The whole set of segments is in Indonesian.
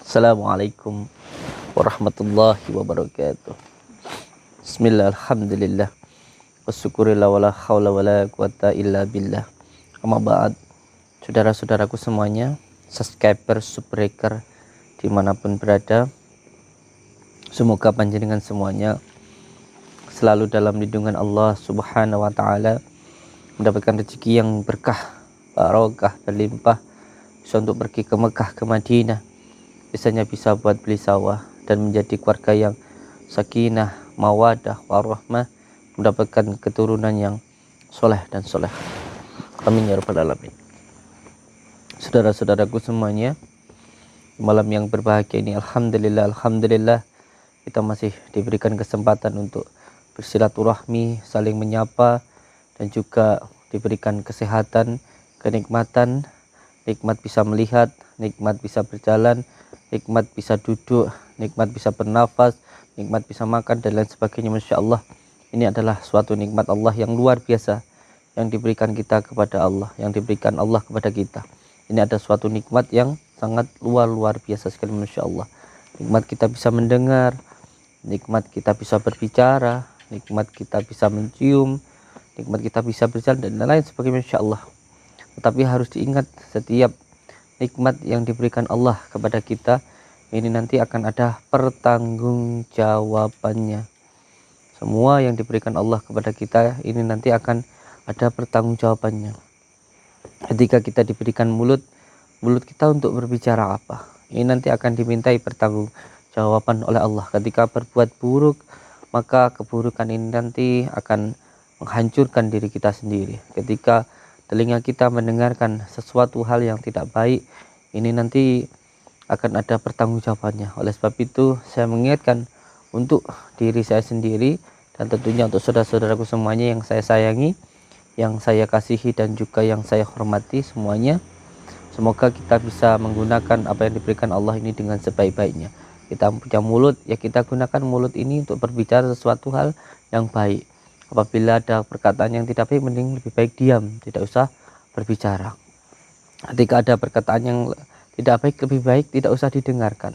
Assalamualaikum warahmatullahi wabarakatuh. Bismillah, alhamdulillah, wassyukurillah, wala hawla wala quwata illa billah. Amma ba'd. Saudara-saudaraku semuanya, subscriber, subbreaker dimanapun berada, semoga panjenengan semuanya selalu dalam lindungan Allah subhanahu wa ta'ala, mendapatkan rezeki yang berkah, barokah, berlimpah, bisa untuk pergi ke Mekah, ke Madinah, bisanya bisa buat beli sawah, dan menjadi keluarga yang sakinah, mawadah, warahmah, mendapatkan keturunan yang soleh dan soleh. Amin ya rabbal alamin. Saudara-saudaraku semuanya, malam yang berbahagia ini, alhamdulillah kita masih diberikan kesempatan untuk bersilaturahmi, saling menyapa, dan juga diberikan kesehatan, kenikmatan, nikmat bisa melihat, nikmat bisa berjalan, nikmat bisa duduk, nikmat bisa bernafas, nikmat bisa makan, dan lain sebagainya. Masya Allah, ini adalah suatu nikmat Allah yang luar biasa yang diberikan kita kepada Allah, yang diberikan Allah kepada kita. Ini ada suatu nikmat yang sangat luar biasa sekali. Masya Allah, nikmat kita bisa mendengar, nikmat kita bisa berbicara, nikmat kita bisa mencium, nikmat kita bisa berjalan, dan lain sebagainya. Masya Allah. Tetapi harus diingat, setiap nikmat yang diberikan Allah kepada kita ini nanti akan ada pertanggungjawabannya. Semua yang diberikan Allah kepada kita ini nanti akan ada pertanggungjawabannya. Ketika kita diberikan mulut kita untuk berbicara apa, ini nanti akan dimintai pertanggungjawaban oleh Allah. Ketika berbuat buruk, maka keburukan ini nanti akan menghancurkan diri kita sendiri. Ketika telinga kita mendengarkan sesuatu hal yang tidak baik, ini nanti akan ada pertanggungjawabannya. Oleh sebab itu, saya mengingatkan untuk diri saya sendiri, dan tentunya untuk saudara-saudaraku semuanya yang saya sayangi, yang saya kasihi, dan juga yang saya hormati semuanya. Semoga kita bisa menggunakan apa yang diberikan Allah ini dengan sebaik-baiknya. Kita punya mulut, ya kita gunakan mulut ini untuk berbicara sesuatu hal yang baik. Apabila ada perkataan yang tidak baik, mending lebih baik diam, tidak usah berbicara. Ketika ada perkataan yang tidak baik, lebih baik tidak usah didengarkan.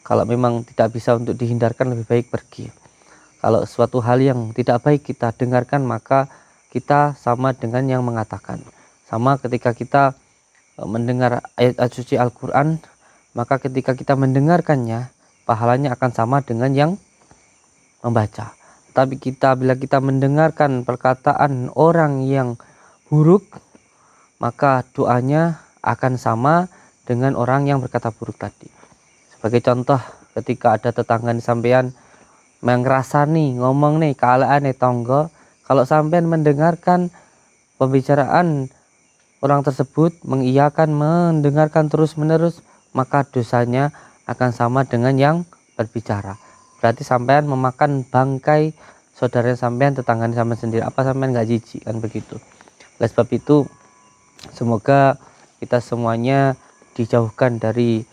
Kalau memang tidak bisa untuk dihindarkan, lebih baik pergi. Kalau suatu hal yang tidak baik kita dengarkan, maka kita sama dengan yang mengatakan. Sama ketika kita mendengar ayat suci Al-Quran, maka ketika kita mendengarkannya, pahalanya akan sama dengan yang membaca. Tapi bila kita mendengarkan perkataan orang yang buruk, maka doanya akan sama dengan orang yang berkata buruk tadi. Sebagai contoh, ketika ada tetangga sampean mengrasani ngomong nih kalaan tonggo, kalau sampean mendengarkan pembicaraan orang tersebut, mengiyakan, mendengarkan terus menerus, maka dosanya akan sama dengan yang berbicara. Berarti sampean memakan bangkai saudara sampean, tetangga sampean sendiri. Apa sampean nggak jijik kan begitu? Oleh sebab itu, semoga kita semuanya dijauhkan dari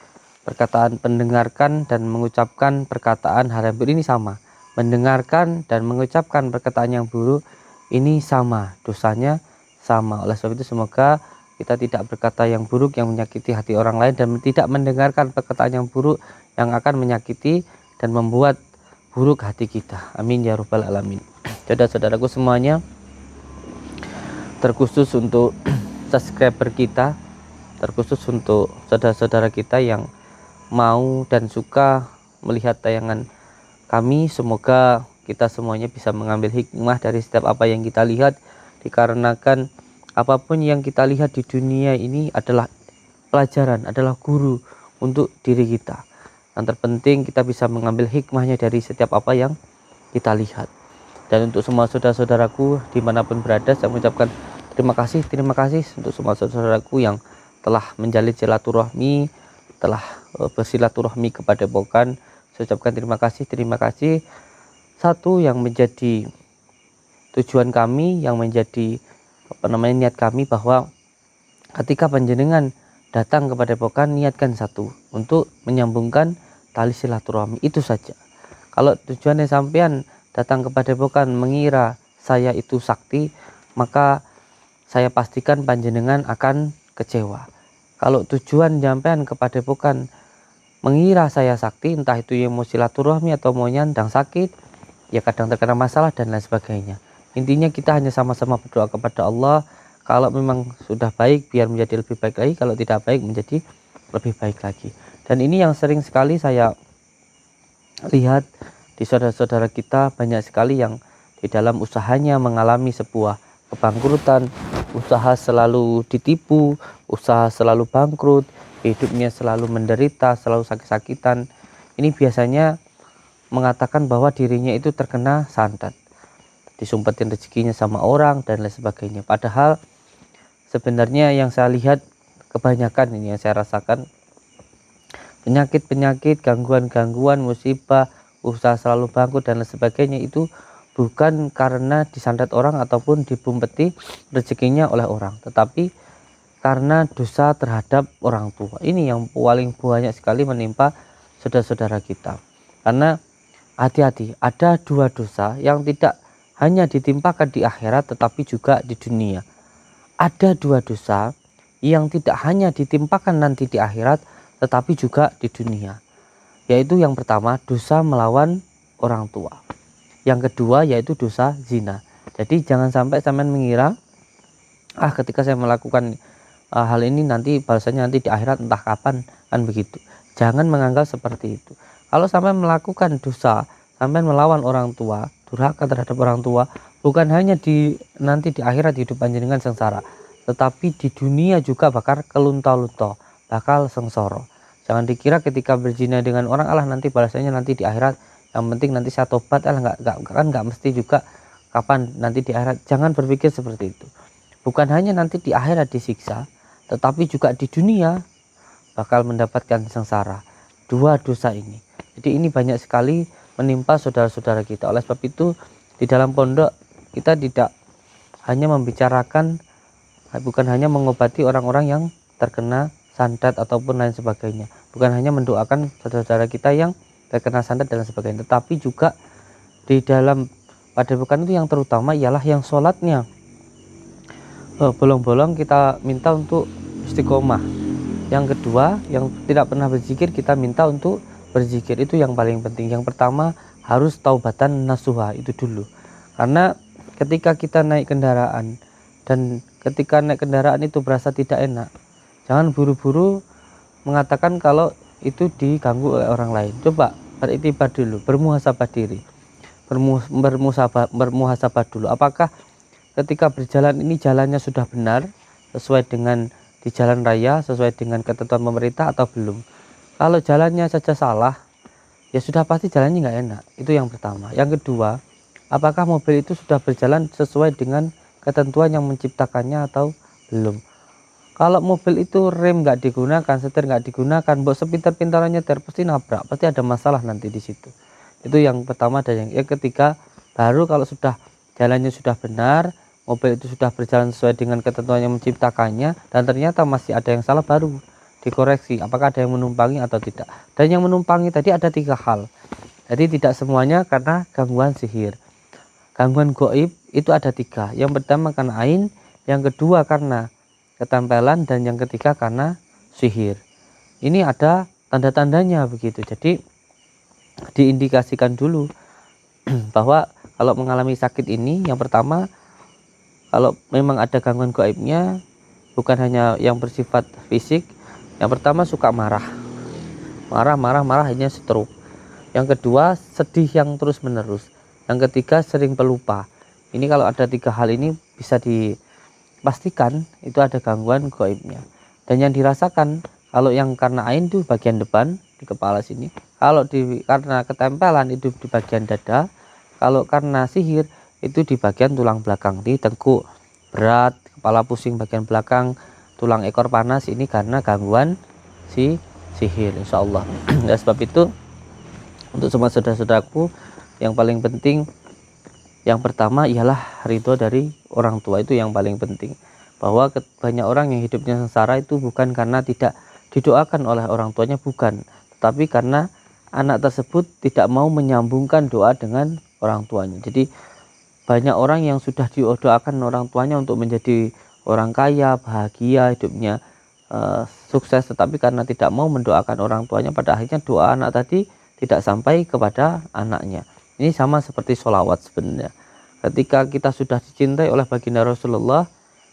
perkataan mendengarkan dan mengucapkan perkataan hal yang buruk. Ini sama, mendengarkan dan mengucapkan perkataan yang buruk ini sama, dosanya sama. Oleh sebab itu, semoga kita tidak berkata yang buruk yang menyakiti hati orang lain, dan tidak mendengarkan perkataan yang buruk yang akan menyakiti dan membuat buruk hati kita. Amin ya rabbal alamin. Saudara-saudaraku semuanya, terkhusus untuk subscriber kita, terkhusus untuk saudara-saudara kita yang mau dan suka melihat tayangan kami, semoga kita semuanya bisa mengambil hikmah dari setiap apa yang kita lihat, dikarenakan apapun yang kita lihat di dunia ini adalah pelajaran, adalah guru untuk diri kita. Yang terpenting kita bisa mengambil hikmahnya dari setiap apa yang kita lihat. Dan untuk semua saudara-saudaraku dimanapun berada, saya mengucapkan terima kasih untuk semua saudaraku yang telah menjalin silaturahmi, telah bersilaturahmi kepada Padepokan. Saya ucapkan terima kasih. Satu yang menjadi tujuan kami, yang menjadi niat kami, bahwa ketika panjenengan datang kepada Padepokan, niatkan satu, untuk menyambungkan tali silaturahmi, itu saja. Kalau tujuannya sampean datang kepada Padepokan mengira saya itu sakti, maka saya pastikan panjenengan akan kecewa. Kalau tujuan sampean ke Padepokan mengira saya sakti, entah itu yang mau silaturahmi atau mau nyandang sakit, ya kadang terkena masalah dan lain sebagainya. Intinya kita hanya sama-sama berdoa kepada Allah, kalau memang sudah baik biar menjadi lebih baik lagi, kalau tidak baik menjadi lebih baik lagi. Dan ini yang sering sekali saya lihat di saudara-saudara kita, banyak sekali yang di dalam usahanya mengalami sebuah kebangkrutan, usaha selalu ditipu, usaha selalu bangkrut, hidupnya selalu menderita, selalu sakit-sakitan. Ini biasanya mengatakan bahwa dirinya itu terkena santet, disumpetin rezekinya sama orang dan lain sebagainya. Padahal sebenarnya yang saya lihat kebanyakan, ini yang saya rasakan, penyakit-penyakit, gangguan-gangguan, musibah, usaha selalu bangkrut dan lain sebagainya itu bukan karena disantet orang ataupun dibumpeti rezekinya oleh orang, tetapi karena dosa terhadap orang tua. Ini yang paling banyak sekali menimpa saudara-saudara kita. Karena hati-hati, ada dua dosa yang tidak hanya ditimpakan di akhirat tetapi juga di dunia. Ada dua dosa yang tidak hanya ditimpakan nanti di akhirat tetapi juga di dunia. Yaitu yang pertama, dosa melawan orang tua. Yang kedua yaitu dosa zina. Jadi jangan sampai sampean mengira ketika saya melakukan hal ini nanti balasannya nanti di akhirat entah kapan, kan begitu. Jangan menganggap seperti itu. Kalau sampai melakukan dosa, sampai melawan orang tua, durhaka terhadap orang tua, bukan hanya nanti di akhirat hidup panjenengan sengsara, tetapi di dunia juga bakal kelunta-lunta, bakal sengsara. Jangan dikira ketika berzina dengan orang Allah nanti balasannya nanti di akhirat, yang penting nanti saya tobat, nggak mesti juga kapan nanti di akhirat. Jangan berpikir seperti itu. Bukan hanya nanti di akhirat disiksa, tetapi juga di dunia bakal mendapatkan sengsara. Dua dosa ini. Jadi ini banyak sekali menimpa saudara-saudara kita. Oleh sebab itu di dalam pondok kita tidak hanya membicarakan, bukan hanya mengobati orang-orang yang terkena santet ataupun lain sebagainya. Bukan hanya mendoakan saudara-saudara kita yang terkena santet dan sebagainya, tetapi juga di dalam padepokan itu yang terutama ialah yang sholatnya bolong-bolong kita minta untuk istiqomah. Yang kedua, yang tidak pernah berzikir kita minta untuk berzikir. Itu yang paling penting. Yang pertama harus taubatan nasuha, itu dulu. Karena ketika kita naik kendaraan dan ketika naik kendaraan itu berasa tidak enak, jangan buru-buru mengatakan kalau itu diganggu oleh orang lain. Coba beriktibar dulu, bermuhasabah diri, bermuhasabah dulu. Apakah ketika berjalan ini jalannya sudah benar sesuai dengan di jalan raya, sesuai dengan ketentuan pemerintah atau belum? Kalau jalannya saja salah, ya sudah pasti jalannya nggak enak. Itu yang pertama. Yang kedua, apakah mobil itu sudah berjalan sesuai dengan ketentuan yang menciptakannya atau belum? Kalau mobil itu rem nggak digunakan, setir nggak digunakan, bos sepintar-pintarannya pasti nabrak, pasti ada masalah nanti di situ. Itu yang pertama. Dan yang ketiga, baru kalau sudah jalannya sudah benar, mobil itu sudah berjalan sesuai dengan ketentuan yang menciptakannya, dan ternyata masih ada yang salah, baru dikoreksi apakah ada yang menumpangi atau tidak. Dan yang menumpangi tadi ada 3 hal. Jadi tidak semuanya karena gangguan sihir. Gangguan goib itu ada 3. Yang pertama karena ain, yang kedua karena ketempelan, dan yang ketiga karena sihir. Ini ada tanda-tandanya begitu. Jadi diindikasikan dulu bahwa kalau mengalami sakit ini, yang pertama kalau memang ada gangguan gaibnya, bukan hanya yang bersifat fisik. Yang pertama suka marah, hanya stroke. Yang kedua sedih yang terus menerus. Yang ketiga sering pelupa. Ini kalau ada 3 hal ini bisa dipastikan itu ada gangguan gaibnya. Dan yang dirasakan kalau yang karena ain itu bagian depan di kepala sini. Kalau karena ketempelan itu di bagian dada. Kalau karena sihir itu di bagian tulang belakang, di tengkuk, berat, kepala pusing bagian belakang, tulang ekor panas. Ini karena gangguan sihir, insya Allah. Dan sebab itu untuk semua saudara-saudaraku, yang paling penting, yang pertama ialah ridho dari orang tua. Itu yang paling penting. Bahwa banyak orang yang hidupnya sengsara itu bukan karena tidak didoakan oleh orang tuanya, bukan, tetapi karena anak tersebut tidak mau menyambungkan doa dengan orang tuanya. Jadi banyak orang yang sudah didoakan orang tuanya untuk menjadi orang kaya, bahagia hidupnya, sukses, tetapi karena tidak mau mendoakan orang tuanya, pada akhirnya doa anak tadi tidak sampai kepada anaknya. Ini sama seperti sholawat sebenarnya. Ketika kita sudah dicintai oleh baginda Rasulullah,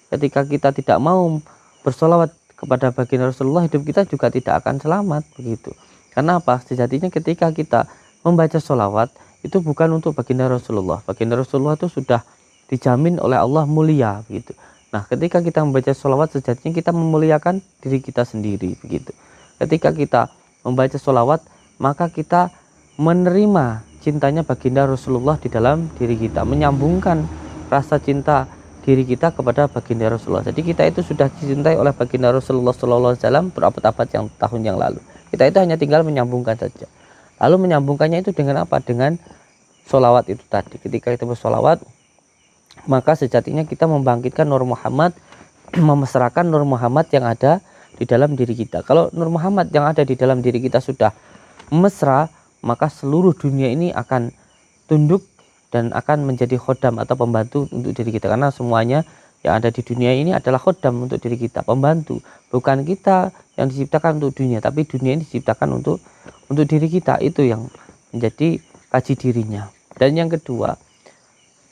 ketika kita tidak mau bersolawat kepada baginda Rasulullah, hidup kita juga tidak akan selamat begitu. Karena apa? Sejatinya ketika kita membaca sholawat itu bukan untuk baginda Rasulullah. Baginda Rasulullah itu sudah dijamin oleh Allah mulia begitu. Nah, ketika kita membaca sholawat, sejatinya kita memuliakan diri kita sendiri begitu. Ketika kita membaca sholawat, maka kita menerima cintanya baginda Rasulullah di dalam diri kita, menyambungkan rasa cinta diri kita kepada baginda Rasulullah. Jadi kita itu sudah dicintai oleh baginda Rasulullah SAW berabad-abad yang tahun yang lalu. Kita itu hanya tinggal menyambungkan saja. Lalu menyambungkannya itu dengan apa? Dengan sholawat itu tadi. Ketika kita bersolawat, maka sejatinya kita membangkitkan Nur Muhammad, memesrakan Nur Muhammad yang ada di dalam diri kita. Kalau Nur Muhammad yang ada di dalam diri kita sudah mesra, maka seluruh dunia ini akan tunduk dan akan menjadi khodam atau pembantu untuk diri kita. Karena semuanya yang ada di dunia ini adalah khodam untuk diri kita, pembantu. Bukan kita yang diciptakan untuk dunia, tapi dunia ini diciptakan untuk diri kita. Itu yang menjadi kaji dirinya. Dan yang kedua,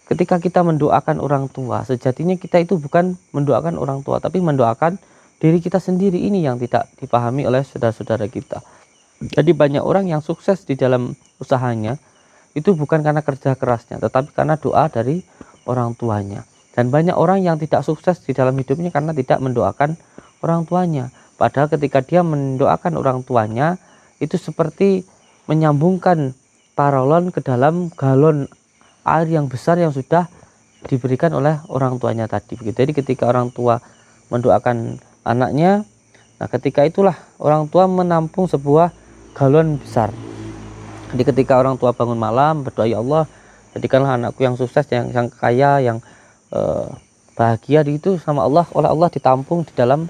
ketika kita mendoakan orang tua, sejatinya kita itu bukan mendoakan orang tua, tapi mendoakan diri kita sendiri. Ini yang tidak dipahami oleh saudara-saudara kita. Jadi banyak orang yang sukses di dalam usahanya itu bukan karena kerja kerasnya, tetapi karena doa dari orang tuanya. Dan banyak orang yang tidak sukses di dalam hidupnya karena tidak mendoakan orang tuanya. Padahal ketika dia mendoakan orang tuanya, itu seperti menyambungkan paralon ke dalam galon air yang besar yang sudah diberikan oleh orang tuanya tadi. Jadi ketika orang tua mendoakan anaknya, nah ketika itulah orang tua menampung sebuah galon besar. Jadi ketika orang tua bangun malam berdoa, ya Allah, jadikanlah anakku yang sukses, yang kaya, yang bahagia, itu sama Allah, oleh Allah ditampung di dalam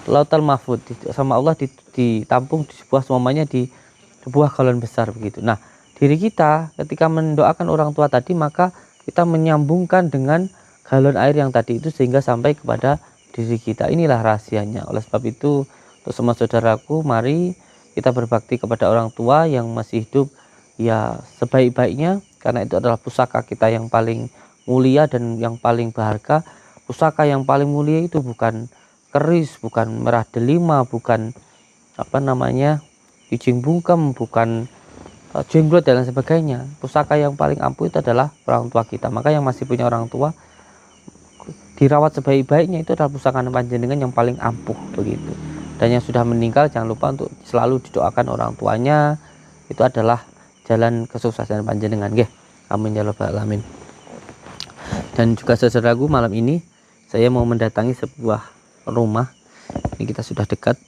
lautal mahfud, sama Allah ditampung di sebuah, semuanya di sebuah galon besar begitu. Nah, diri kita ketika mendoakan orang tua tadi, maka kita menyambungkan dengan galon air yang tadi itu sehingga sampai kepada diri kita. Inilah rahasianya. Oleh sebab itu, untuk semua saudaraku, mari kita berbakti kepada orang tua yang masih hidup ya sebaik-baiknya, karena itu adalah pusaka kita yang paling mulia dan yang paling berharga. Pusaka yang paling mulia itu bukan keris, bukan merah delima, bukan ijing bungkem, bukan jenglot dan lain sebagainya. Pusaka yang paling ampuh itu adalah orang tua kita. Maka yang masih punya orang tua, dirawat sebaik-baiknya, itu adalah pusaka panjenengan yang paling ampuh begitu. Dan yang sudah meninggal, jangan lupa untuk selalu didoakan orang tuanya. Itu adalah jalan kesuksesan panjenengan. Nggih. Amin ya rabbal alamin. Dan juga saudaraku, malam ini saya mau mendatangi sebuah rumah. Ini kita sudah dekat.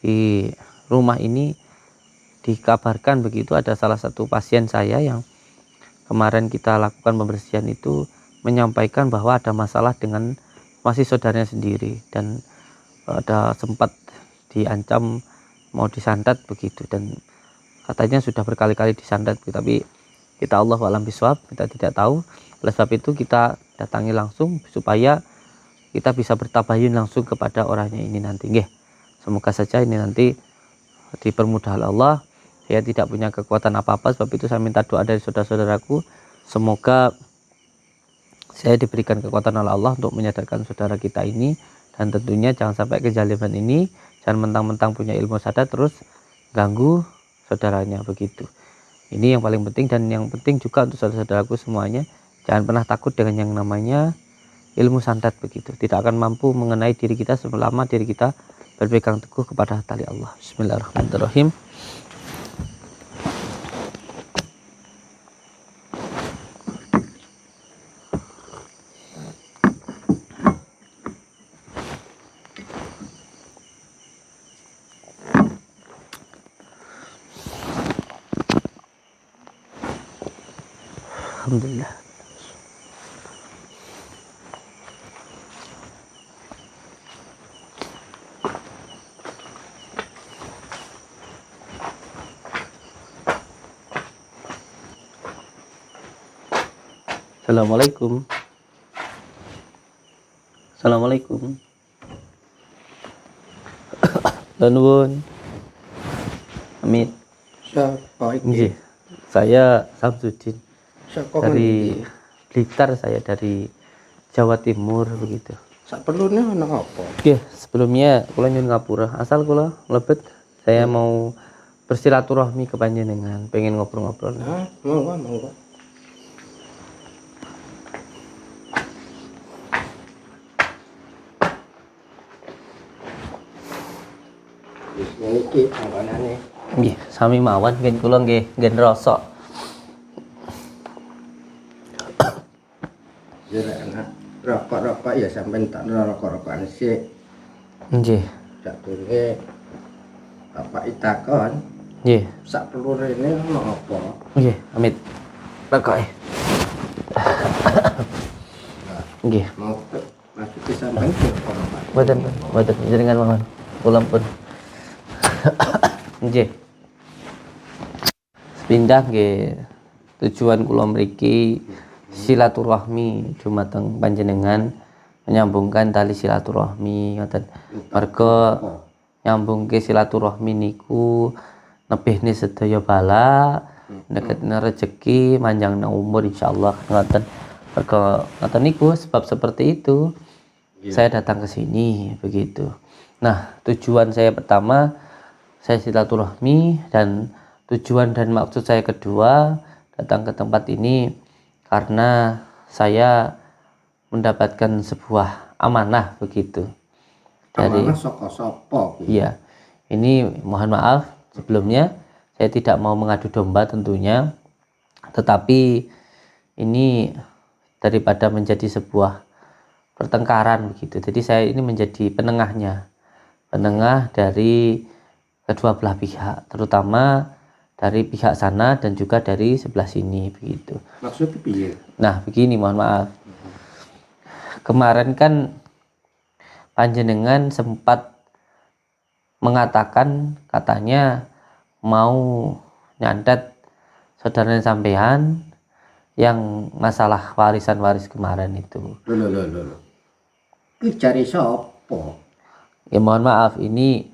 Di rumah ini dikabarkan begitu, ada salah satu pasien saya yang kemarin kita lakukan pembersihan itu menyampaikan bahwa ada masalah dengan masih saudaranya sendiri, dan ada sempat diancam mau disantet begitu, dan katanya sudah berkali-kali disantet, tapi kita Allah alam biswab, kita tidak tahu. Oleh sebab itu kita datangi langsung supaya kita bisa bertabayun langsung kepada orangnya ini nanti. Nggih. Semoga saja ini nanti dipermudah Allah. Saya tidak punya kekuatan apa-apa, sebab itu saya minta doa dari saudara-saudaraku. Semoga saya diberikan kekuatan oleh Allah untuk menyadarkan saudara kita ini. Dan tentunya jangan sampai kezaliman ini, jangan mentang-mentang punya ilmu sadat terus ganggu saudaranya begitu. Ini yang paling penting, dan yang penting juga untuk saudara-saudaraku semuanya, jangan pernah takut dengan yang namanya ilmu santet begitu. Tidak akan mampu mengenai diri kita selama diri kita berpegang teguh kepada tali Allah. Bismillahirrahmanirrahim. Alhamdulillah. Assalamualaikum. Assalamualaikum. Nuwun. Amit. Siapa Nggih. iki? Saya Samsudin Saka dari ngendi? Blitar, saya dari Jawa Timur begitu. Sak perlune ana apa? Oke, sebelumnya kula nyuwun ngapura. Asal kula mlebet saya mau bersilaturahmi ke panjenengan, pengen ngobrol-ngobrol. Hah, monggo monggo. Wis ngene iki panggonane. Nggih, sami mawon nggih kula nggih nggen rasa. Ya lek ana rokok-rokok ya sampean tak rokok-rokokan sik. Nggih. Sak durunge Bapak itakon Nggih. sak pelurene ana apa? Nggih, amit. Rokoke. Nggih. Mau maksud sampean apa? Mboten jenengan mawon. Kula pun. Nggih. Sepindah nggih tujuan kula mriki silaturahmi dumateng panjenengan, menyambungkan tali silaturahmi ngoten. Merga nyambungke silaturahmi niku nebihne sedaya bala, neketne rejeki, manjangna umur insyaallah ngoten. Merga ngoten niku sebab seperti itu saya datang ke sini begitu. Nah, tujuan saya pertama saya silaturahmi, dan tujuan dan maksud saya kedua datang ke tempat ini karena saya mendapatkan sebuah amanah begitu. Dari amanah saka sapa kuwi? iya. Ini mohon maaf sebelumnya saya tidak mau mengadu domba tentunya. Tetapi ini daripada menjadi sebuah pertengkaran begitu. Jadi saya ini menjadi penengahnya. Penengah dari kedua belah pihak, terutama dari pihak sana dan juga dari sebelah sini begitu. Maksudnya piye? Nah, begini, mohon maaf. Kemarin kan panjenengan sempat mengatakan katanya mau nyantet saudara sampean yang masalah warisan waris kemarin itu. Lho. Iki cari sapa? Ya mohon maaf, ini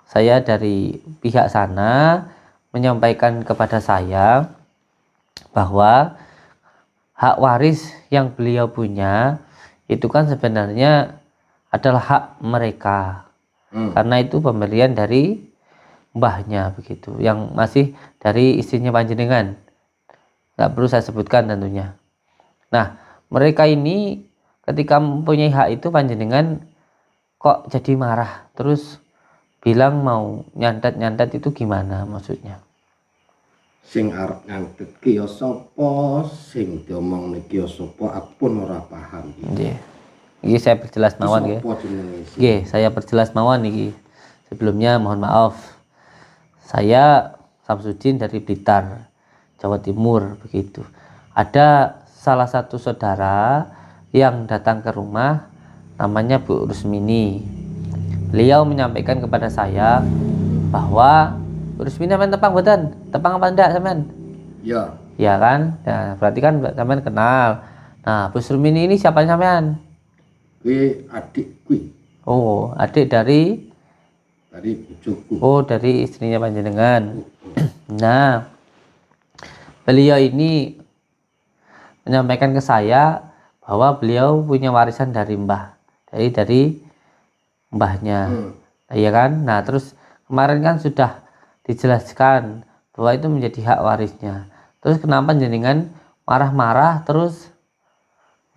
saya dari pihak sana menyampaikan kepada saya bahwa hak waris yang beliau punya itu kan sebenarnya adalah hak mereka, karena itu pemberian dari mbahnya begitu, yang masih dari istrinya panjenengan, nggak perlu saya sebutkan tentunya. Nah, mereka ini ketika mempunyai hak itu, panjenengan kok jadi marah terus bilang mau nyantet itu gimana maksudnya? Sing arep ngantet ki ya sapa, sing diomong niki ya sapa, aku pun ora paham. Nggih. Iki saya perjelas mawon nggih. Sapa jenenge? Nggih, saya perjelas mawon iki. Sebelumnya mohon maaf. Saya Samsudin dari Blitar, Jawa Timur begitu. Ada salah satu saudara yang datang ke rumah, namanya Bu Rusmini. Beliau menyampaikan kepada saya bahwa Bu Rusmini sampean tepang mboten? Tepang apa ndak sampean? Ya. Ya kan? Nah, berarti kan sampean kenal. Nah, Bu Rusmini ini siapa sampean? Kuwi adik kuwi. Oh, adik dari bojoku. Oh, dari istrinya panjenengan. Nah, beliau ini menyampaikan ke saya bahwa beliau punya warisan dari mbah, dari mbahnya. Iya kan? Nah, terus kemarin kan sudah dijelaskan bahwa itu menjadi hak warisnya. Terus kenapa jenengan marah-marah terus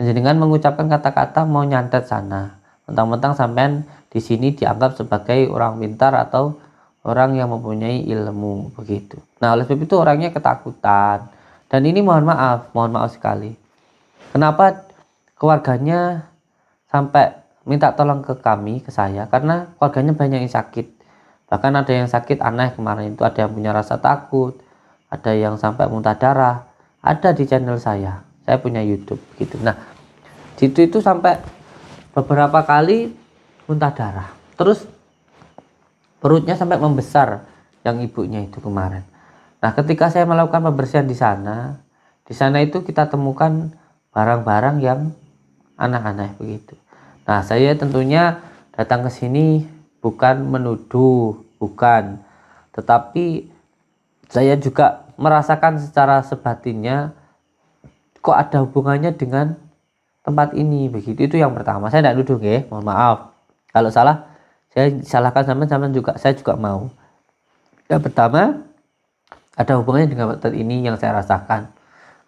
jenengan mengucapkan kata-kata mau nyantet sana? Mentang-mentang sampean di sini dianggap sebagai orang pintar atau orang yang mempunyai ilmu begitu. Nah, oleh sebab itu orangnya ketakutan. Dan ini mohon maaf sekali. Kenapa keluarganya sampai minta tolong ke kami, ke saya, karena keluarganya banyak yang sakit. Bahkan ada yang sakit aneh kemarin itu, ada yang punya rasa takut, ada yang sampai muntah darah. Ada di channel saya punya YouTube gitu. Nah, situ itu sampai beberapa kali muntah darah. Terus perutnya sampai membesar yang ibunya itu kemarin. Nah, ketika saya melakukan pembersihan di sana itu kita temukan barang-barang yang aneh-aneh begitu. Nah, saya tentunya datang ke sini bukan menuduh, bukan. Tetapi saya juga merasakan secara sebatinnya kok ada hubungannya dengan tempat ini begitu. Itu yang pertama. Saya tidak nuduh ya, mohon maaf. Kalau salah, saya salahkan sama juga, saya juga mau. Yang pertama, ada hubungannya dengan tempat ini yang saya rasakan.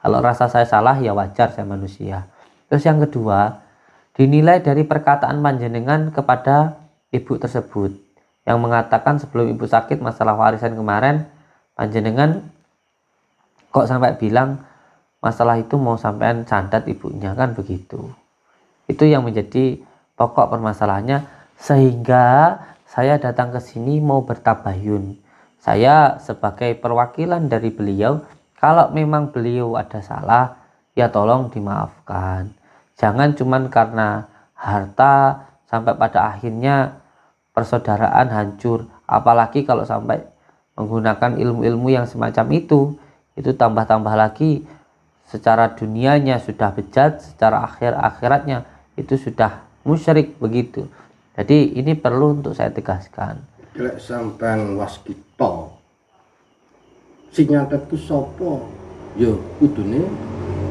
Kalau rasa saya salah ya wajar, saya manusia. Terus yang kedua, dinilai dari perkataan panjenengan kepada ibu tersebut yang mengatakan sebelum ibu sakit masalah warisan kemarin, panjenengan kok sampai bilang masalah itu mau sampean sandat ibunya, kan begitu. Itu yang menjadi pokok permasalahannya, sehingga saya datang ke sini mau bertabayun. Saya sebagai perwakilan dari beliau, kalau memang beliau ada salah ya tolong dimaafkan. Jangan cuman karena harta sampai pada akhirnya persaudaraan hancur, apalagi kalau sampai menggunakan ilmu-ilmu yang semacam itu tambah-tambah lagi secara dunianya sudah bejat, secara akhiratnya itu sudah musyrik begitu. Jadi ini perlu untuk saya tegaskan. Lek sampean waskita sing nyatet ku sapa? Ya kudune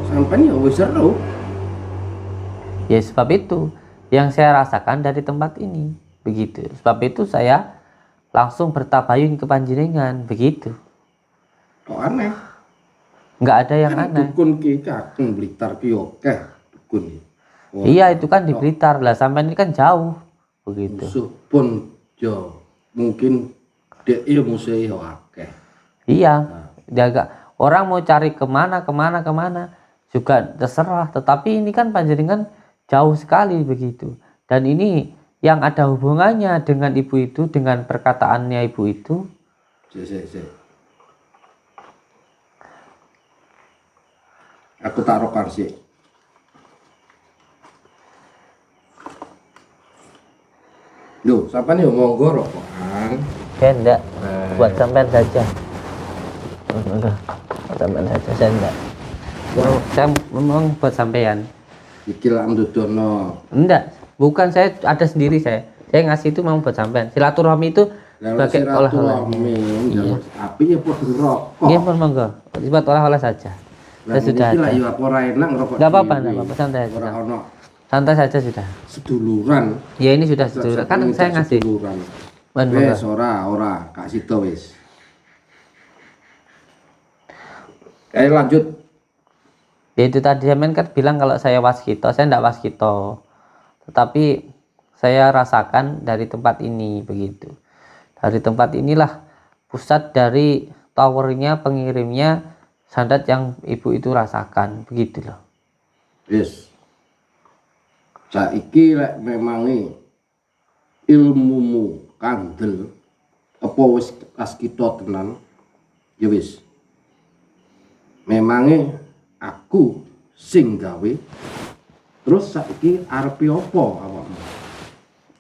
sampean ya wis ero. Ya sebab itu yang saya rasakan dari tempat ini begitu. Sebab itu saya langsung bertabayun ke panjenengan begitu. Kok aneh? Nggak ada yang kan aneh. Dukun ki Kakung Blitar ki akeh dukun. Oh, iya itu kan di Blitar lah, sampai ini kan jauh begitu. Musuh pun yo mungkin dek ya musuh yo akeh. Iya, jaga orang mau cari kemana juga terserah. Tetapi ini kan panjenengan jauh sekali begitu. Dan ini yang ada hubungannya dengan ibu itu, dengan perkataannya ibu itu. Aku taruhkan sih. Duh, siapa nih monggo rokokan? Enggak, buat sampean saja. Udah, buat sampean saja, saya enggak. Saya memang buat sampean. Iki lah ndudono. Enggak, bukan, saya ada sendiri saya. Saya ngasih itu mau buat sampean. Silaturahmi itu sebagai olah-olah. Iya. Api ya podo rokok. Iya, monggo. Buat olah-olah saja. Saya sudah ada. Lah ya apa ora enak ngerokok. Enggak apa-apa, santai aja. Ora ono. Santai saja sudah. Seduluran. Ya ini sudah seduluran. Kan saya ngasih. Seduluran. Wes ora, Kak Sito wis. Ayo lanjut. Ya itu tadi saya kan bilang kalau saya waskito, saya enggak waskito. Tetapi saya rasakan dari tempat ini begitu. Dari tempat inilah pusat dari towernya, pengirimnya sandat yang ibu itu rasakan begitu loh. Yes. Saiki lek memangi ilmumu kandel apa wis waskita tenan ya wis. Memangi aku sing gawe terus saiki arepe apa awakmu?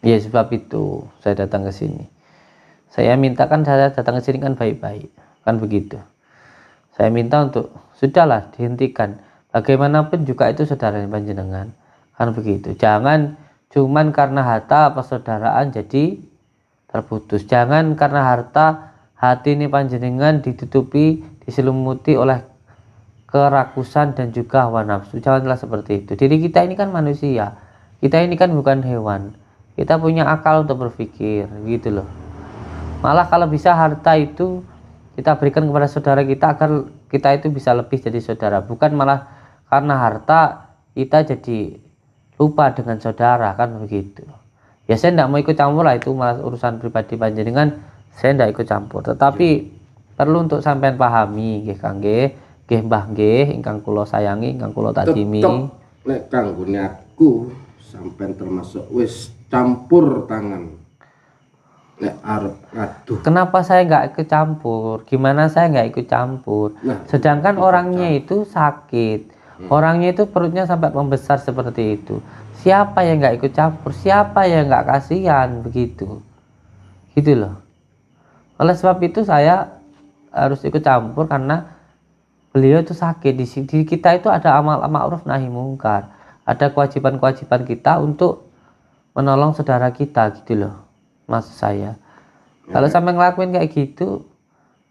Ya sebab itu saya datang ke sini. Saya mintakan saya datang ke sini kan baik-baik, kan begitu. Saya minta untuk sudahlah dihentikan. Bagaimanapun juga itu saudara panjenengan, kan begitu. Jangan cuman karena harta persaudaraan jadi terputus. Jangan karena harta hati ini panjenengan ditutupi, diselumuti oleh kerakusan dan juga hawa nafsu. Janganlah seperti itu. Diri kita ini kan manusia, kita ini kan bukan hewan. Kita punya akal untuk berpikir gitu loh. Malah kalau bisa harta itu kita berikan kepada saudara kita agar kita itu bisa lebih jadi saudara, bukan malah karena harta kita jadi lupa dengan saudara, kan begitu. Ya saya tidak mau ikut campur lah, itu malah urusan pribadi panjenengan, saya tidak ikut campur. Tetapi perlu untuk sampean pahami nggih Kang nggih, nggih Mbah nggih ingkang kula sayangi, ingkang kula takdimi. Nek kanggone aku sampean termasuk wis campur tangan. Nek arep ngaduh. Kenapa saya nggak ikut campur? Gimana saya nggak ikut campur? Nah, sedangkan orangnya itu sakit, orangnya itu perutnya sampai membesar seperti itu. Siapa yang nggak ikut campur? Siapa yang nggak kasihan begitu? Gitu loh. Oleh sebab itu saya harus ikut campur karena beliau itu sakit. Di kita itu ada amal ma'ruf nahi mungkar, ada kewajiban-kewajiban kita untuk menolong saudara kita gitu loh. maksud saya. Kalau sampai ngelakuin kayak gitu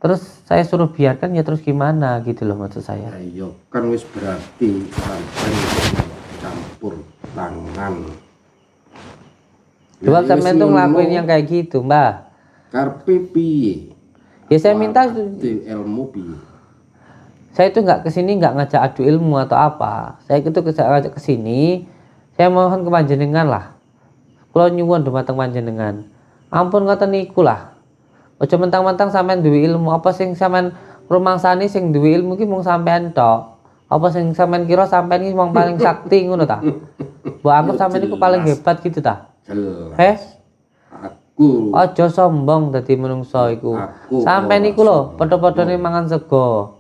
terus saya suruh biarkan ya terus gimana gitu loh maksud saya. Ayo kan wis berarti sampai campur tangan. Coba Ya, sampean tuh ngelakuin yang kayak gitu, Mbah. Karpe piye? Ya saya minta Di ilmu piye? saya itu nggak kesini nggak ngajak adu ilmu atau apa. Saya itu ngajak kesini, saya mohon ke panjenengan lah. Kula nyuwun dumateng panjenengan. Ampun ngoten niku lah. Aja mentang-mentang sampean duwe ilmu apa sing sampean rumangsani sing duwe ilmu ki mung sampean tok. Apa sing sampean kira sampean iki wong paling sakti ngono ta? Mbok anggap sampean iku paling hebat gitu ta? Jelas. Aku Aja sombong dadi menungso iku. Sampeyan iku lho padha-padhane mangan sego.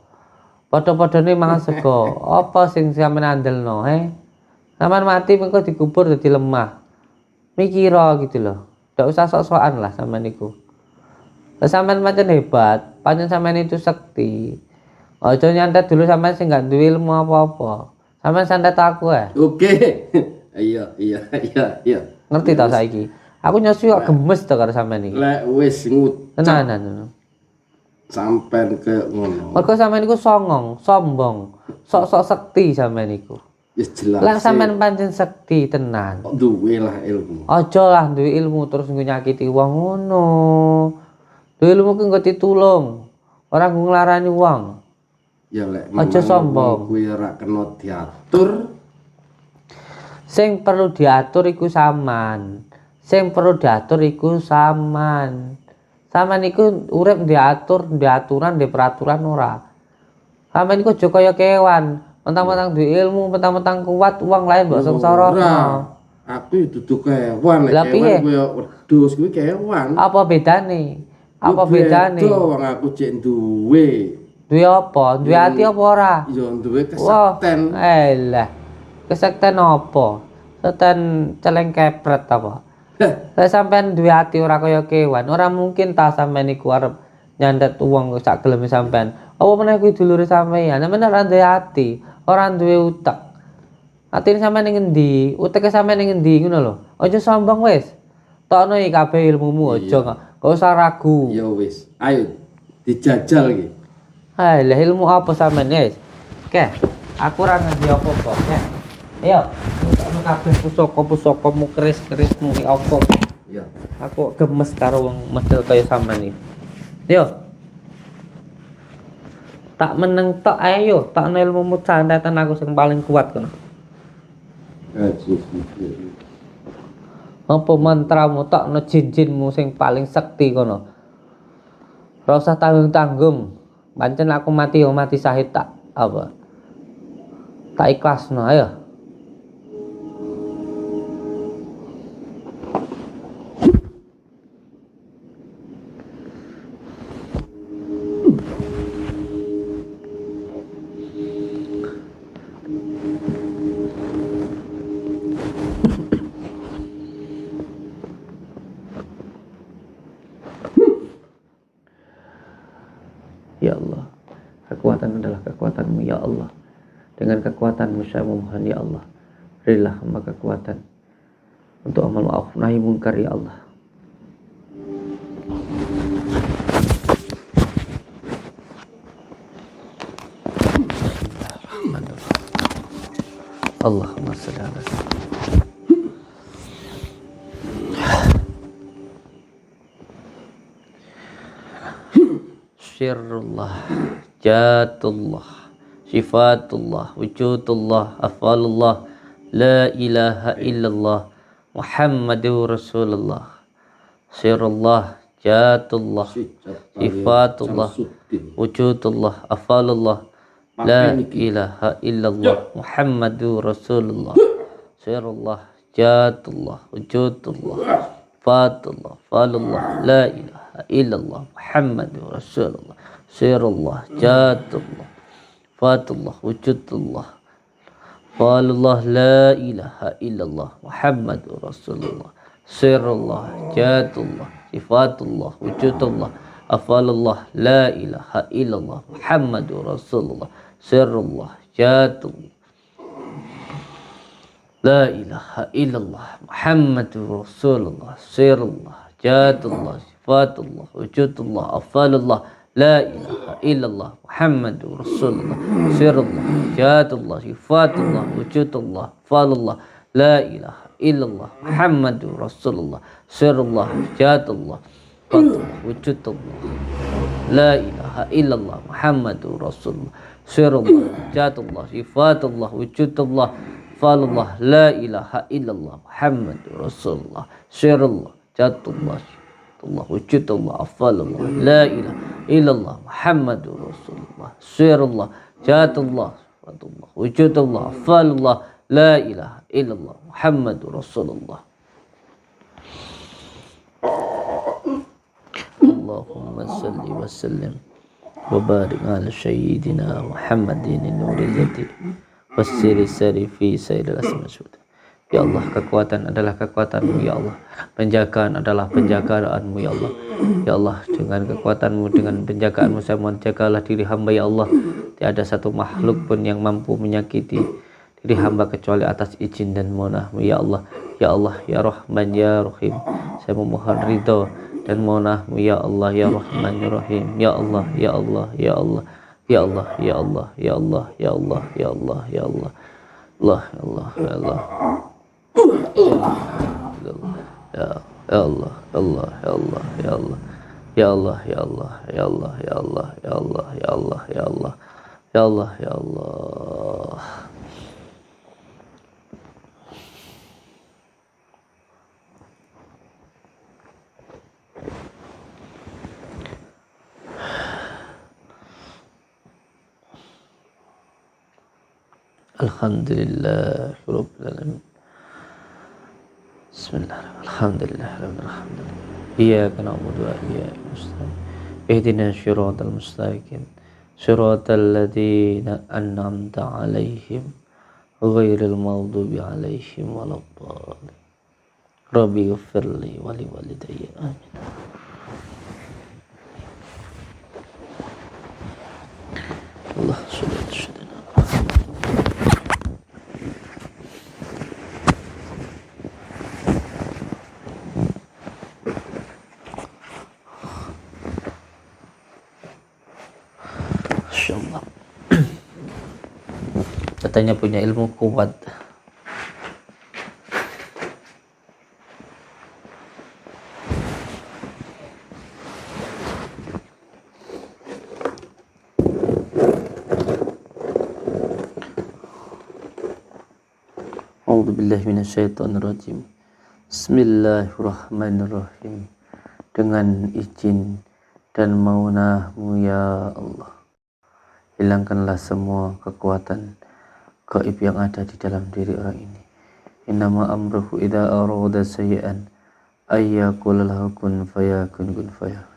Padha-padhane mangan sego. Apa sing sampeyan andelno, Sampeyan mati mengko dikubur dadi lemah. Mikira gitu loh. Ndak usah sok-sokan lah sampeyan iku. Lah sampeyan pancen hebat, pancen sampeyan itu sakti. Aja nyantet dulu sampeyan sing gak duwe ilmu apa-apa. Sampeyan santet aku Oke. Iya. Ngerti ta saiki? Aku nyosu kok gemes to karo sampean iki. Lek wis ngucap Tenanan. sampean ke ngono. Mergo sampean iku songong, sombong, sok-sok sekti sampean iku. Wis jelas. Lah sampean pancen sekti tenan. Kok duwe lah ilmu. Aja lah duwe ilmu terus nggo nyakiti wong ngono. Duwe ilmu ki nggo ditulung, ora nggo nglarani wong. Ya lek Aja sombong. kuwi ora kena diatur. Sing perlu diatur iku sampean. Sing perlu diatur iku sampean. Sampean iku urip diatur, diaturan, di peraturan ora. Sampean iku aja kaya kewan, mentang-mentang duwe ilmu, mentang-mentang kuat, wong lain mbok sengsara. Aku dudu kewan, Lah piye? kewan koyo wedhus kuwi kewan. Apa bedane? Apa bedane? Wong aku cek duwe. Duwe apa? Duwe ati apa ora? Ya duwe Wah, kesekten. elah. Kesekten apa? Sekten celeng kepret apa? Lah sampean duwe ati ora kaya kewan, ora mungkin ta sampean iku arep nyandet wong sak geleme sampean. Apa meneh kuwi dulure sampean? Sampeyan ora duwe ati, ora duwe utek. Atine sampean ning endi? Uteke sampean ning endi ngono lho. Aja sombong wis. Tokno iki kabeh ilmumu aja gak usah ragu. Ya wis, ayo dijajal iki. Lah ilmu apa sampean wis? Oke, aku ora ngerti apa-apa, ya. Ayo, tokno kabeh pusaka-pusakamu keris-kerismu iki apa? Ya. Aku gemes karo wong model kaya sampean iki. Yo. Tak meneng tok ayo, tak ilmumu santetan aku sing paling kuat kono. Apa mantramu tok jin-jinmu sing paling sakti kono. Ora usah tanggung-tanggung. Pancen aku mati yo mati syahid tak apa. Tak ikhlasno ayo. Ya Allah, kekuatan adalah kekuatan-Mu ya Allah. Dengan kekuatan-Mu saya memohon ya Allah, berilah hamba kekuatan untuk amal ma'ruf nahi munkar ya Allah. Allahumma shalli ala Syirullah, Jatullah, Sifatullah, Wujudullah, Afalullah, La ilaha illallah, Muhammadur Rasulullah. Syirullah, Jatullah, Sifatullah, Wujudullah, Afalullah, La ilaha illallah, Muhammadur Rasulullah. Syirullah, Jatullah, Wujudullah, Fatullah, Falullah, La ilaha illallah, Muhammadur Rasulullah. Sirullah, Jatullah, Fatullah, Wujudullah, Falullah, La ilaha illallah, Muhammadur Rasulullah. Sirullah, Jatullah, Sifatullah, Wujudullah, Afalullah, La ilaha illallah, Muhammadur Rasulullah. Sirullah, Jatullah, La ilaha illallah, Muhammadur Rasulullah. Sirullah, Jatullah, sifatullah, wujudullah, afalullah, la ilaha illallah, Muhammadur Rasulullah, sirullah, jatullah, sifatullah, wujudullah, afalullah, la ilaha illallah, Muhammadur Rasulullah, sirullah, jatullah, sifatullah, wujudullah, la ilaha illallah, Muhammadur Rasulullah, sirullah, jatullah, sifatullah, wujudullah, afalullah, la ilaha illallah, Muhammadur Rasulullah, sirullah, jatullah, Allah wujudullah, afalullah, la ilaha illallah, Muhammadur Rasulullah, sirullah, jatullah, sifatullah, wujudullah, afalullah, la ilaha illallah, Muhammadur Rasulullah. Allahumma salli wa sallim wa barik ala sayyidina Muhammadin nuril yati wasiri sari fi sayyidil asma. Ya Allah, kekuatan adalah kekuatan-Mu, ya Allah. Penjagaan adalah penjagaanmu, ya Allah. Ya Allah, dengan kekuatan-Mu, dengan penjagaan-Mu, saya mohon jagalah diri hamba, ya Allah. Tiada satu makhluk pun yang mampu menyakiti diri hamba kecuali atas izin dan mohon-Mu, ya Allah. Ya Allah, ya Rahman, ya Rahim. Saya memohon ridho dan mohon-Mu, ya Allah, ya Rahman, ya Rahim. Ya Allah, ya Allah, ya Allah. Ya Allah, ya Allah, ya Allah, ya Allah, ya Allah, ya Allah. Allah, ya Allah, ya Allah. Ya Allah, Allah, ya Allah, ya Allah, ya Allah, ya Allah, ya Allah, ya Allah, ya Allah, ya Allah, ya Allah, ya Allah, ya Allah. Alhamdulillah rabbil alamin. Bismillahirrahmanirrahim. Alhamdulillah. Iyyaka na'budu wa iyyaka nasta'in. Ihdinas siratal mustaqim. Siratal ladzina an'amta 'alaihim ghairil maghdubi 'alaihim waladdallin. Rabbi ighfirli wa li walidayya. Amin. Allah subhanahu. Masyaallah. Katanya punya ilmu kuat. A'udzubillahi minasyaitonirrajim. Bismillahirrahmanirrahim. Dengan izin dan maunah-Mu, ya Allah, hilangkanlah semua kekuatan gaib yang ada di dalam diri orang ini. Innama amruhu idza arada sayyi'an ayyaqula lahu kun fayakun kun fayakun.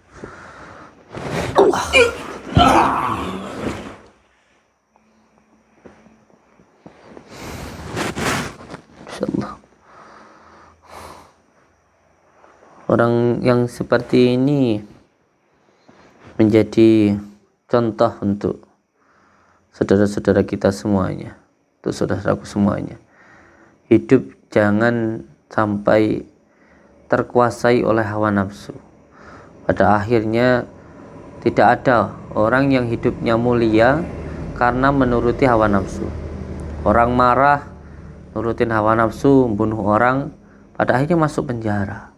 Insyaallah. Orang yang seperti ini menjadi contoh untuk saudara-saudara kita semuanya, untuk saudaraku semuanya. Hidup jangan sampai terkuasai oleh hawa nafsu. Pada akhirnya tidak ada orang yang hidupnya mulia karena menuruti hawa nafsu. Orang marah, nurutin hawa nafsu, membunuh orang, pada akhirnya masuk penjara.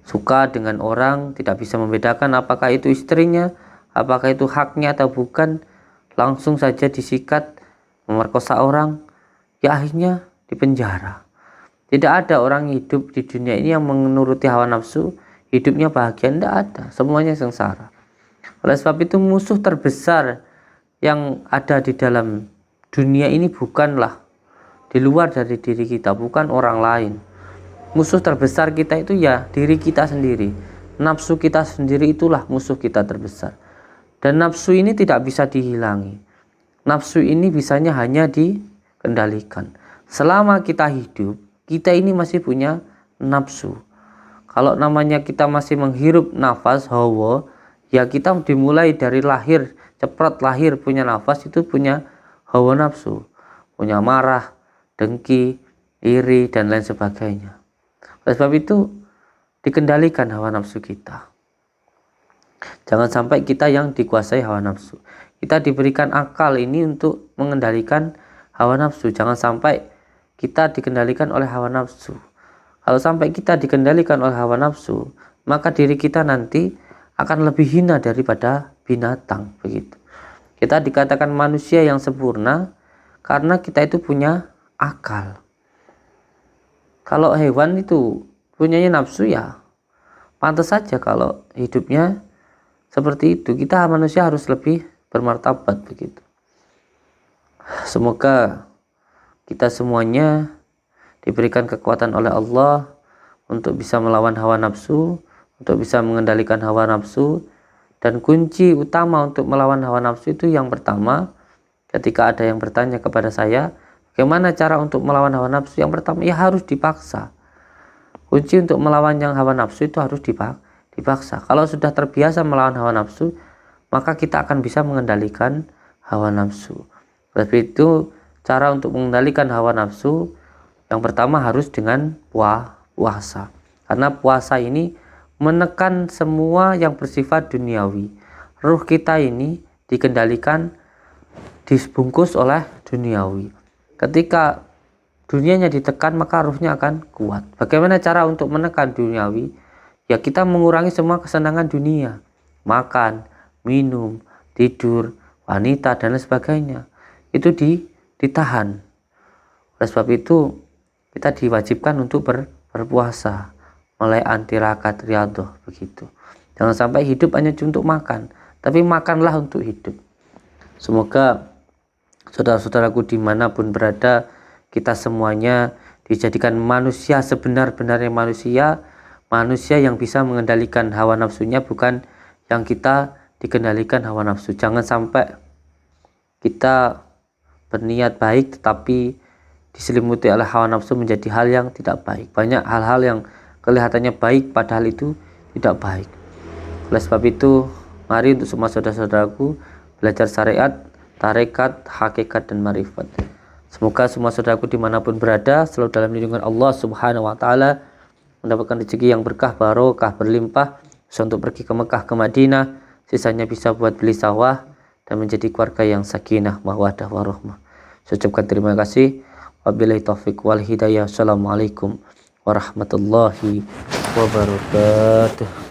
Suka dengan orang, tidak bisa membedakan apakah itu istrinya, apakah itu haknya atau bukan, langsung saja disikat, memerkosa orang, ya akhirnya dipenjara. Tidak ada orang hidup di dunia ini yang menuruti hawa nafsu, hidupnya bahagia, tidak ada, semuanya sengsara. Oleh sebab itu musuh terbesar yang ada di dalam dunia ini bukanlah di luar dari diri kita, bukan orang lain. Musuh terbesar kita itu ya diri kita sendiri. Nafsu kita sendiri itulah musuh kita terbesar. Dan nafsu ini tidak bisa dihilangi. Nafsu ini bisanya hanya dikendalikan. Selama kita hidup, kita ini masih punya nafsu. Kalau namanya kita masih menghirup nafas hawa, ya kita dimulai dari lahir, ceprot lahir punya nafas itu punya hawa nafsu. Punya marah, dengki, iri, dan lain sebagainya. Oleh sebab itu, dikendalikan hawa nafsu kita. Jangan sampai kita yang dikuasai hawa nafsu. Kita diberikan akal ini untuk mengendalikan hawa nafsu. Jangan sampai kita dikendalikan oleh hawa nafsu. Kalau sampai kita dikendalikan oleh hawa nafsu, maka diri kita nanti akan lebih hina daripada binatang, begitu. Kita dikatakan manusia yang sempurna karena kita itu punya akal. Kalau hewan itu punyanya nafsu, ya pantas saja kalau hidupnya seperti itu. Kita manusia harus lebih bermartabat, begitu. Semoga kita semuanya diberikan kekuatan oleh Allah untuk bisa melawan hawa nafsu, untuk bisa mengendalikan hawa nafsu. Dan kunci utama untuk melawan hawa nafsu itu, yang pertama, ketika ada yang bertanya kepada saya, bagaimana cara untuk melawan hawa nafsu? Yang pertama, ya harus dipaksa. Kunci untuk melawan yang hawa nafsu itu harus dipaksa. Kalau sudah terbiasa melawan hawa nafsu, maka kita akan bisa mengendalikan hawa nafsu. Sebab itu, cara untuk mengendalikan hawa nafsu, yang pertama harus dengan puasa. Karena puasa ini menekan semua yang bersifat duniawi. Ruh kita ini dikendalikan, dibungkus oleh duniawi. Ketika dunianya ditekan, maka ruhnya akan kuat. Bagaimana cara untuk menekan duniawi? Ya kita mengurangi semua kesenangan dunia. Makan, minum, tidur, wanita, dan lain sebagainya. Itu ditahan. Oleh sebab itu, kita diwajibkan untuk berpuasa. Mulai antirakat riyadhah, begitu. Jangan sampai hidup hanya untuk makan, tapi makanlah untuk hidup. Semoga saudara-saudaraku dimanapun berada, kita semuanya dijadikan manusia sebenar-benarnya manusia, manusia yang bisa mengendalikan hawa nafsunya, bukan yang kita dikendalikan hawa nafsu. Jangan sampai kita berniat baik tetapi diselimuti oleh hawa nafsu menjadi hal yang tidak baik. Banyak hal-hal yang kelihatannya baik padahal itu tidak baik. Oleh sebab itu, mari untuk semua saudara-saudaraku belajar syariat, tarekat, hakikat, dan marifat. Semoga semua saudaraku dimanapun berada selalu dalam lindungan Allah Subhanahu wa Ta'ala, mendapatkan rezeki yang berkah, barokah, berlimpah, bisa untuk pergi ke Mekah, ke Madinah, sisanya bisa buat beli sawah dan menjadi keluarga yang sakinah, mawaddah, warahmah. Saya ucapkan terima kasih. Wabillahi taufiq wal hidayah. Assalamualaikum warahmatullahi wabarakatuh.